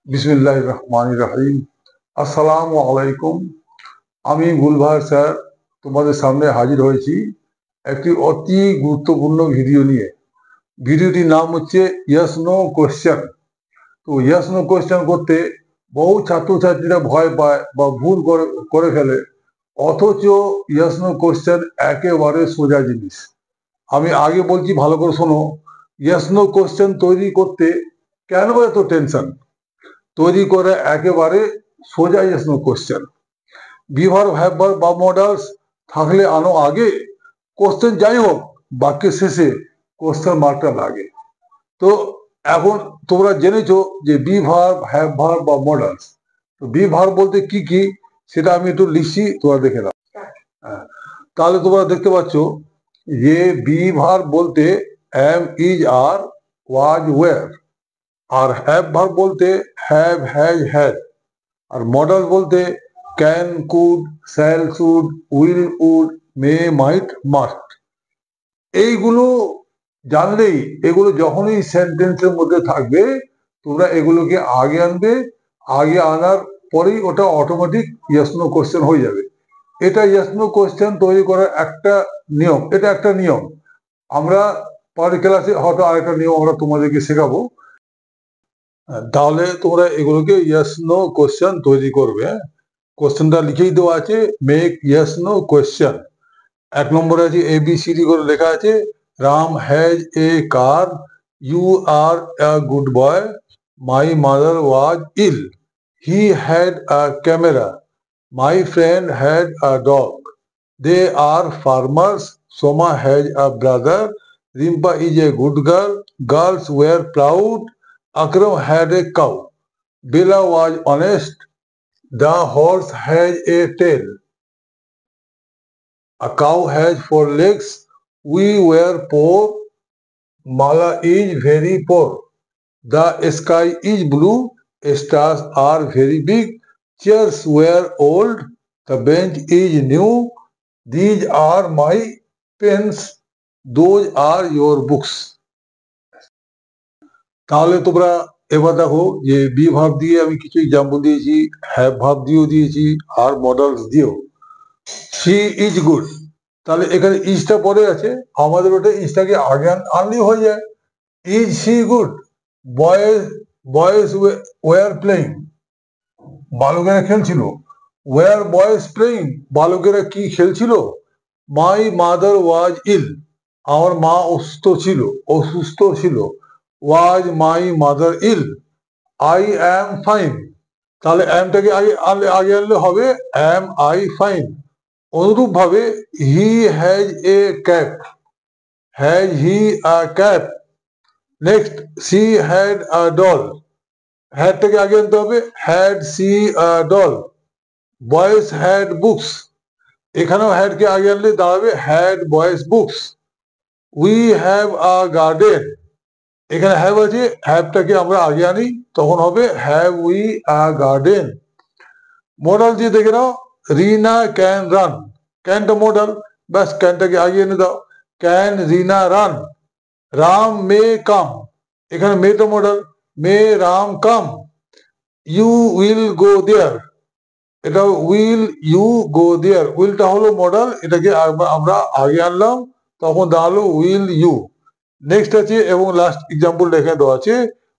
বিসমিল্লাহির রহমানির রহিম। আসসালামু আলাইকুম। আমি গুলবাহার স্যার তোমাদের সামনে হাজির হয়েছি একটি অতি গুরুত্বপূর্ণ ভিডিও নিয়ে। ভিডিওটির নাম হচ্ছে ইয়েস নো কোয়েশ্চেন। তো ইয়েস নো কোয়েশ্চেন করতে বহু ছাত্রছাত্রীরা ভয় পায় বা ভুল করে ফেলে, অথচ ইয়েস নো কোয়েশ্চেন একেবারে সোজা জিনিস। আমি আগে বলছি, ভালো করে শোনো। ইয়েস নো কোয়েশ্চেন তৈরি করতে কেন এত টেনশন? তৈরি করে একেবারে সোজা ইয়েস নো কোশ্চেন। বিভার হ্যাভার বা মডেলস থাকলে আনো আগে, কোশ্চেন যাই হোক বাক্যের শেষে কোশ্চেন মার্কটা লাগে। তো এখন তোমরা জেনেছো যে বিভার হ্যাভার বা মডেলস। তো বিভার বলতে কি কি সেটা আমি একটু লিখছি, তোমরা দেখে নাও। তাহলে তোমরা দেখতে পাচ্ছ যে বিভার বলতে am, is, are, was, were. আর হ্যাভ ভার্ব বলতে হ্যাভ, হ্যাজ, হ্যাড। আর মডেল বলতে can, could, shall, should, will, would, may, might, must. এইগুলো জানলেই, এগুলো যখনই সেন্টেন্সের মধ্যে থাকবে তোমরা এগুলোকে আগে আনবে। আগে আনার পরেই ওটা অটোমেটিক ইয়েস নো কোশ্চেন হয়ে যাবে। এটা ইয়েস নো কোশ্চেন তৈরি করার একটা নিয়ম। এটা একটা নিয়ম। আমরা পরের ক্লাসে হয়তো আরেকটা নিয়ম আমরা তোমাদেরকে শেখাবো। তাহলে তোমরা এগুলোকে ইয়েস নো কোশ্চেন তৈরি করবে। কোশ্চেনটা লিখেই দেওয়া আছে, মেক ইয়েস নো কোশ্চেন। এক নম্বরে আছে ABCD করে লেখা আছে। Ram has a car, you are a good boy, my mother was ill, he had a camera, my friend had a dog, they are farmers, Soma has a brother, Rimpa is a good girl, girls were proud, Akram had a cow, Bela was honest, the horse has a tail, a cow has 4 legs, we were poor, Mala is very poor, the sky is blue, stars are very big, chairs were old, the bench is new, these are my pens, those are your books. তাহলে তোমরা এবার দেখো যে be verb দিয়ে আমি কিছু example দিয়েছি, have verb দিয়েও দিয়েছি, আর মডেলস দিয়েও। শি ইজ গুড, তাহলে এখানে ইজটা পরে আছে, আমাদের ওটা ইজটাকে আগে আনলেই হয়ে যায়। Is she good? Boys boys were playing, বালকেরা খেলছিল। ওয়ার বয়েজ প্লেইং, বালকেরা কি খেলছিল? মাই মাদার ওয়াজ ইল, আমার মা অসুস্থ ছিল। Was my mother ill? I am fine, তাহলে অ্যামটাকে আগে আনলে হবে অ্যাম আই ফাইন। অনুরূপ ভাবে he has a cap, has he a cap. Next, she had a doll, হ্যাডটাকে আগে আনতে হবে, had she a doll. Boys had books, এখানেও হ্যাডকে আগে আনলে দাঁড়াবে had boys books. We have a garden, এখানে হ্যাভ আছে, হ্যাভটাকে আমরা আগে আনি, তখন হবে have we a garden. Modal দিয়ে দেখে নাও, রিনা ক্যান রান, ক্যানটা মডেল, ব্যাস ক্যানটাকে আগে এনে দাও, can Rina run. Ram may come, এখানে meta model, may Ram come. You will go there, এটা উইল ইউ গো দেয়ার, উইলটা হলো মডেল, এটাকে আমরা আগে আনলাম, তখন দাঁড়ালো উইল ইউ। নেক্সট আছে এবং লাস্ট এক্সাম্পল দেখে দেওয়া আছে,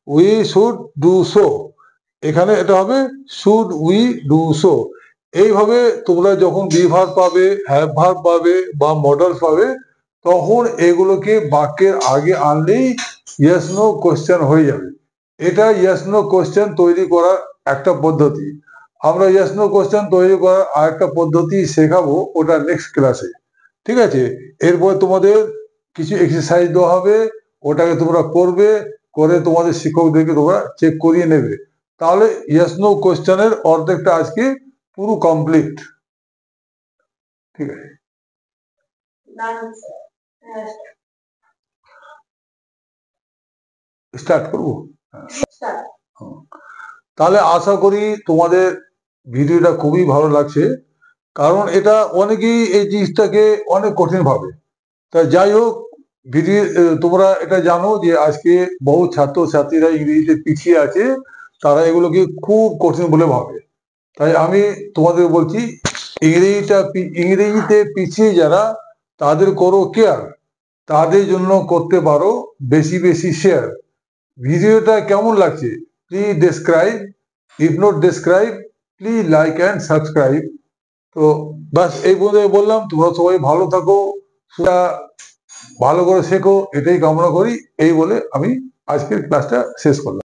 উই শুড ডু সো, এখানে এটা হবে শুড উই ডু সো। এইভাবে তোমরা যখন বি ভার্ব পাবে, হ্যাভ ভার্ব পাবে বা মডেল পাবে, তখন এগুলোকে বাক্যের আগে আনলেই ইয়েস নো কোশ্চেন হয়ে যাবে। এটা ইয়েস নো কোশ্চেন তৈরি করার একটা পদ্ধতি। আমরা ইয়েস নো কোশ্চেন তৈরি করার আরেকটা পদ্ধতি শেখাবো, ওটা নেক্সট ক্লাসে। ঠিক আছে? এরপর তোমাদের কিছু এক্সারসাইজ দেওয়া হবে, ওটাকে তোমরা করবে, করে তোমাদের শিক্ষকদেরকে তোমরা চেক করিয়ে নেবে। তাহলে ইয়েস নো কোশ্চেনের অর্ধেকটা আজকে পুরো কমপ্লিট। ঠিক আছে, স্টার্ট করবো। তাহলে আশা করি তোমাদের ভিডিওটা খুবই ভালো লাগছে, কারণ এটা অনেকেই এই জিনিসটাকে অনেক কঠিন ভাবে। তা যাই হোক, ভিডিও তোমরা এটা জানো যে আজকে বহু ছাত্রছাত্রীরা ইংরেজিতে পিছিয়ে আছে, তারা এগুলোকে খুব কঠিন বলে ভাবে। তাই আমি তোমাদের বলছি, ইংরেজিতে পিছিয়ে যারা, তাদের করো কেয়ার, তাদের জন্য করতে পারো বেশি বেশি শেয়ার। ভিডিওটা কেমন লাগছে please describe, if not describe please like and subscribe. তো বাস এই পর্যন্ত বললাম, তোমরা সবাই ভালো থাকো, ভালো করে শেখো, এটাই কামনা করি। এই বলে আমি আজকের ক্লাসটা শেষ করলাম।